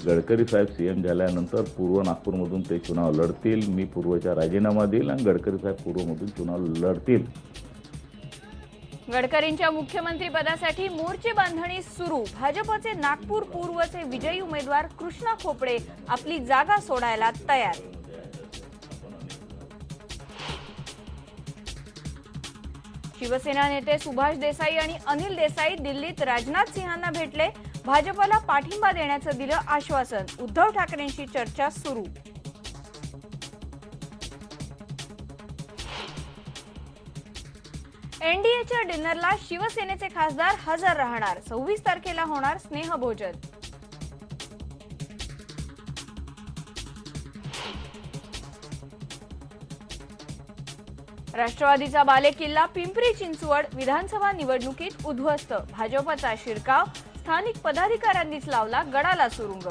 गडकरी साहेब CM झाल्यानंतर पूर्व नागपूरमधून ते चुनाव लढतील। मी पूर्वचा राजीनामा देईल आणि गडकरी साहेब पूर्वमधून चुनाव लढतील। गडकरींच्या मुख्यमंत्री पदासाठी मोर्चे बांधणी सुरू। भाजपचे नागपूर पूर्वचे विजयी उमेदवार कृष्णा खोपडे आपली जागा सोडायला तयार। शिवसेना नेते सुभाष देसाई आणि अनिल देसाई दिल्लीत राजनाथ सिंहांना भेटले। भाजपला पाठिंबा देण्याचं दिलं आश्वासन। उद्धव ठाकरेंशी चर्चा सुरू। एनडीएच्या डिनरला शिवसेनेचे खासदार हजर राहणार। 26 तारखेला होणार स्नेहभोजन। राष्ट्रवादीचा बालेकिल्ला पिंपरी चिंचवड विधानसभा निवडणुकीत उद्ध्वस्त। भाजपचा शिरकाव, स्थानिक पदाधिकाऱ्यांनीच लावला गडाला सुरुंग।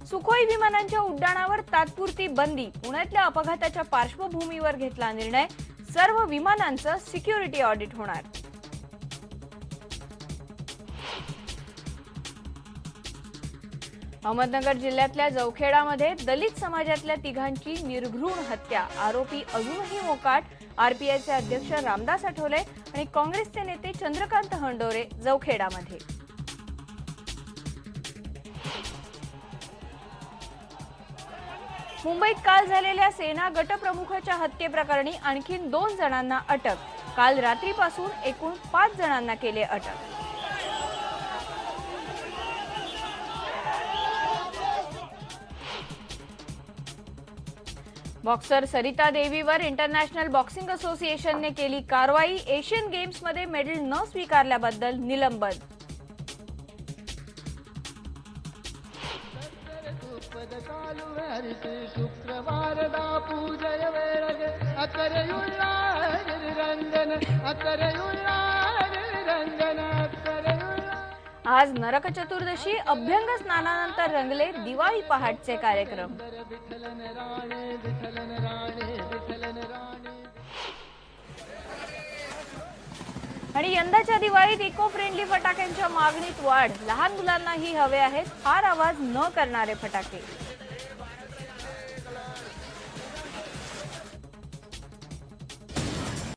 सुखोई विमानांच्या उड्डाणावर तात्पुरती बंदी। पुण्यातल्या अपघाताच्या पार्श्वभूमीवर घेतला निर्णय। सर्व विमानांचं सिक्युरिटी ऑडिट होणार। अहमदनगर जिल्ह्यातल्या जवखेडामध्ये दलित समाजातल्या तिघांची निर्घृण हत्या। आरोपी अजूनही मोकाट। आरपीआयचे अध्यक्ष रामदास आठवले आणि काँग्रेसचे नेते चंद्रकांत हंडोरे जवखेडामध्ये। मुंबईत काल झालेल्या सेना गटप्रमुखाच्या हत्येप्रकरणी आणखी 2 जणांना अटक। काल रात्रीपासून एकूण 5 जणांना केले अटक। बॉक्सर सरिता देवीवर इंटरनॅशनल बॉक्सिंग असोसिएशनने केली कारवाई। एशियन गेम्समध्ये मेडल न स्वीकारल्याबद्दल निलंबन। आज नरक चतुर्दशी। अभ्यंग स्नानानंतर रंगले दिवाळी पहाटचे कार्यक्रम। आणि यंदाच्या दिवाळीत इको फ्रेंडली फटाक्यांच्या मागणीत वाढ। लहान मुलांनाही हवे आहेत फार आवाज न करणारे फटाके।